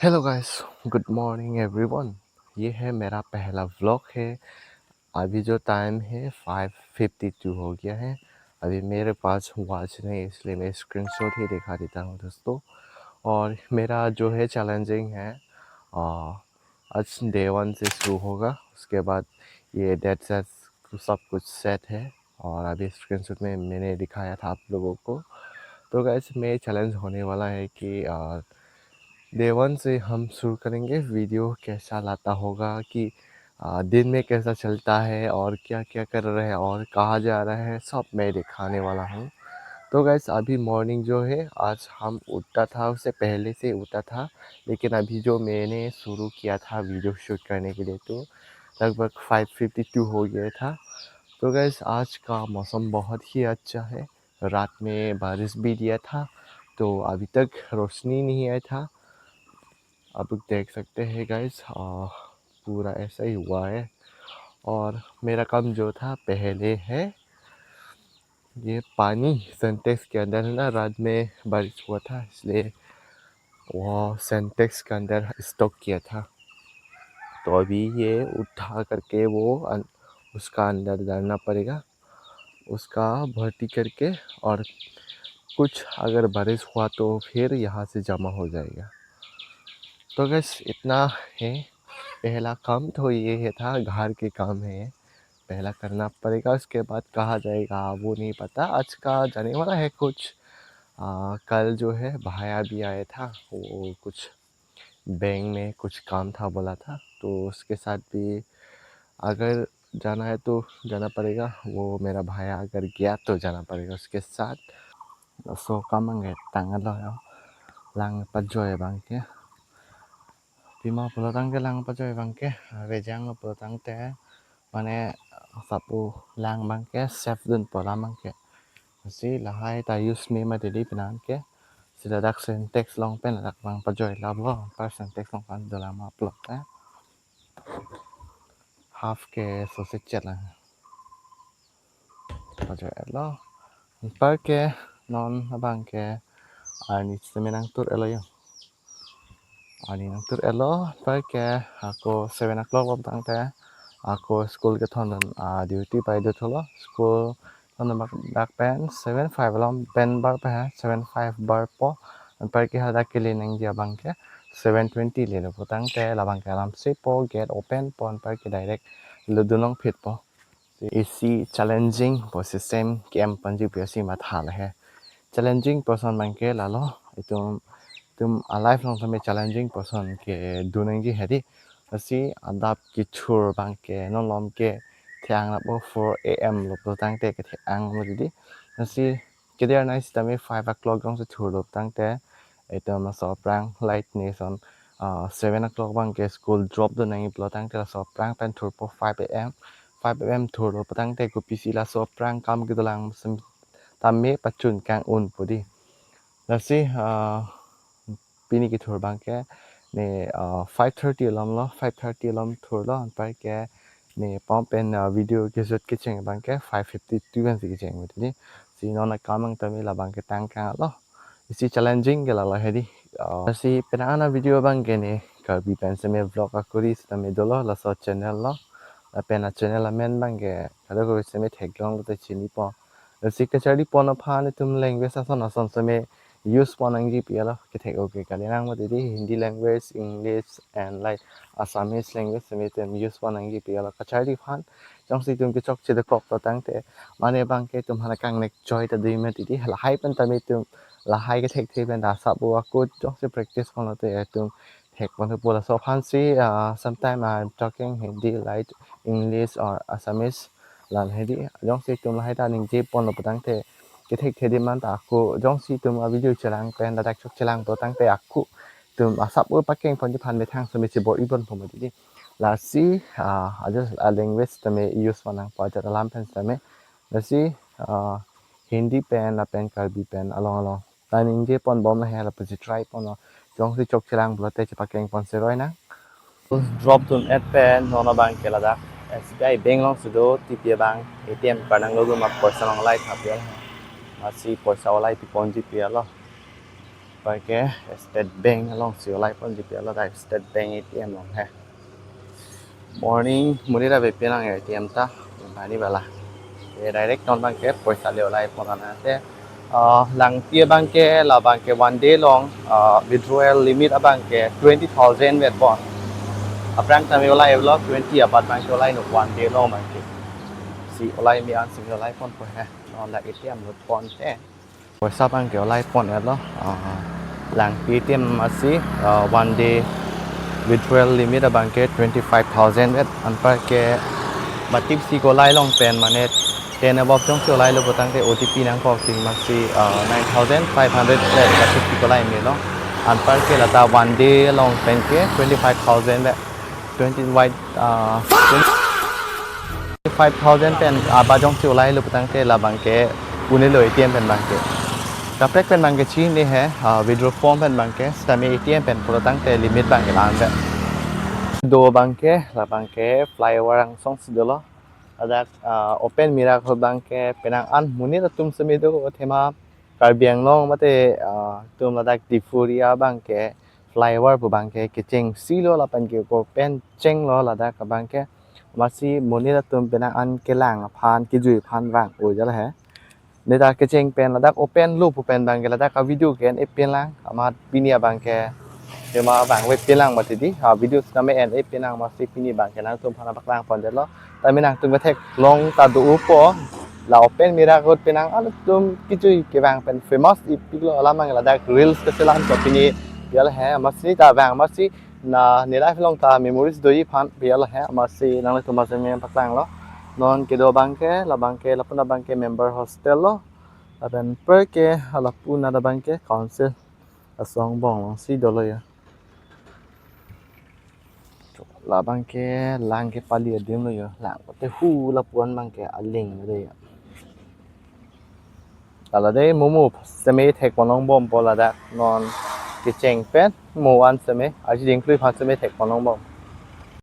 Hello guys, good morning everyone. ये है मेरा पहला व्लॉग है। अभी जो टाइम है 5:52 हो गया है। अभी मेरे पास वॉच नहीं, इसलिए मैं स्क्रीनशॉट ही दिखा देता हूँ दोस्तों। और मेरा जो है चैलेंजिंग है, आ, आज डे 1 से शुरू होगा। उसके बाद ये डेट सेट सब कुछ सेट है। और अभी स्क्रीनशॉट में मैंने दिखाया था आप लोगों को। तो गाइस, मेरे चैलेंज होने वाला है कि डे 1 से हम शुरू करेंगे। वीडियो कैसा लाता होगा कि दिन में कैसा चलता है और क्या क्या कर रहे हैं और कहाँ जा रहे हैं, सब मैं दिखाने वाला हूँ। तो गैस, अभी मॉर्निंग जो है, आज हम उठा था, उससे पहले से उठा था। लेकिन अभी जो मैंने शुरू किया था वीडियो शूट करने के लिए, तो लगभग 5:52 हो गया था। तो गैस, आज का मौसम बहुत ही अच्छा है। रात में बारिश भी दिया था, तो अभी तक रोशनी नहीं आया था। आप लोग देख सकते हैं गाइस, पूरा ऐसा ही हुआ है। और मेरा काम जो था पहले है, ये पानी सिंटेक्स के अंदर है ना, रात में बारिश हुआ था, इसलिए वो सिंटेक्स के अंदर स्टॉक किया था। तो अभी ये उठा करके उसका अंदर डालना पड़ेगा, उसका भर्ती करके। और कुछ अगर बारिश हुआ तो फिर यहाँ से जमा हो जाएगा। तो गैस, इतना है। पहला काम तो ये था, घर के काम है, पहला करना पड़ेगा। उसके बाद कहाँ जाएगा वो नहीं पता। आज का जाने वाला है कुछ। कल जो है भाया भी आया था, वो कुछ बैंक में कुछ काम था बोला था, तो उसके साथ भी अगर जाना है तो जाना पड़ेगा। वो मेरा भाया अगर गया तो जाना पड़ेगा उसके साथ। सो कामंगे तंगलो lang pajoy bangke pima pulatang ke lang pajoy bangke rejang pulatang te mane sapu lang bangke sef dun pola bangke si lahai ta use me ma dedi pinan ke sila dak syntax long pen dak lang pajoy labo par syntax long pan dola ma plot half ke sausage chala pajoy lo par ke non bangke ani semenang tur elo yo ani nang tur elo par ke ako 7 o'clock bang te ako school ke thon duty pai do tholo school thon dak pen 7:05 lom pen bar pa 7:05 bar po par ke hada ke le nang dia bang ke 7:20 le lo tang te la bang ke lam se po get open pon par ke direct lu dunong phit po इसी challenging po system game panji psi ma thala hai challenging person bang ke la lo तुम alive long समय challenging person के dunangi hedi asi adap ki chur bang ke non lom ke thiang na bo 4 am lo to tang te ke thiang mo di asi ke there nice tame 5 o'clock gong se chur lo tang te eto ma so prang light ni son 7 o'clock bang ke school drop do nang plo tang te so prang pen thur po 5 am 5 am thur lo tang te ko pc la so prang kam ke dolang sim tamme pachun kang un pudi nasi pini ki thur bang ke ne 5:30 lam lo 5:30 lam thur lo par ke ne pom pen video ke zot ke cheng bang ke 5:52 an si cheng ni si no na kamang tami la bang ke tang ka lo isi challenging ke la hedi si penana video bang ke ne karbi pen se me vlog akuri sta me dolo la so channel lo la pen channel la men bang ke kalo ko se me thek long lo te chini po si ke chari po na pha ne tum language sa son son se me use panangi piala ke thek okay kalenang mo didi Hindi language, English and like Assamese language se me tem use panangi piala kachari phan jong si tum ke chok che de kop to tang te mane bang ke tum hana kang nek joy ta dei me didi la hai pen ta me tum la hai ke thek the ben da sa bo ko jong se practice kon te tum thek pon to pola so phan si sometime I'm talking Hindi like English or Assamese lan hedi jong si tum la hai ta ning je pon lo tang te cái thek thế man ta aku jong si tum video chelang pen da dak chok chelang to tang te aku tum asap u paking pon pan me thang so me bo ibon pon di la si just a language ta me use wanang pa ja lam pen ta me la si hindi pen la pen karbi pen along along ta ning je pon bom la he la pi try pon jong si chok chelang blo te paking pon se roi na drop tum at pen no na bang ke la da SBI bank long su do TP bank ATM card ang lo ma personal life ha pia si poisa walai ti ponji pia lo perché State Bank long siêu lại pon di pia la dai State Bank ATM long he morning muni ra ve pia lang ATM ta bani bala ke direct non bang ke poisa leo lai pon ana te lang pia bang ke la bang ke one day long withdrawal limit abang ke 20,000 vet bon aprang ta me olai vlog 20 abat bang ke olai no one day long bang ke si olai mi an si olai pon po he non la ATM no pon te poisa bang ke olai pon ya lo lang ATM masih one day withdrawal limit abang ke 25,000 vet anpar ke batip si ko lai long pen manet ten above jong so lai lo botang te OTP nang ko ting masih 9,500 vet batip si ko lai me lo anpar ke lata one day long pen ke 25,000 vet 20 white 25,000 pen aba jong so lai lo botang te la bang ke une lo ATM pen bang ke Kapek pen bang ke chi ni hai withdraw form pen bang ke stami ATM pen pro tang te limit bang ke lan vet do bang ke la bang ke flyover ang song sidolo ada open miracle bang ke penang an muni la tum semido thema karbiang long mate tum la dak difuria bang ke flyover bu bang ke kicheng silo la pan ke ko pen cheng lo la dak bang ke masi muni la tum penang an ke lang phan ki jui phan wang o jala hai ne da kicheng pen la dak open loop pen bang ke la dak video ken e pen lang amat pinia bang ke Cuma bang web pilang mati di video kami en pilang masih pini bang kenang tum phana baklang pon delo tapi nang tum tek long ta du upo la open miracle pinang al tum kicu ke bang pen famous ipilo alamang la dak reels ke selan ko pini bial hai masih ta bang masih na nilai long ta memories doi phan bial hai masih nang tum masih mem baklang lo non kedo bang ke la puna bang ke member hostel lo dan per ke la puna da bang ke council asong bong si dolo ya là bang ke lang ke pali adim lo yo lang te hu la puan bang ke aling le ya ala de mumu seme thek ponong bom pola da non ke cheng pen mo an seme aji ding klui pha seme thek ponong bom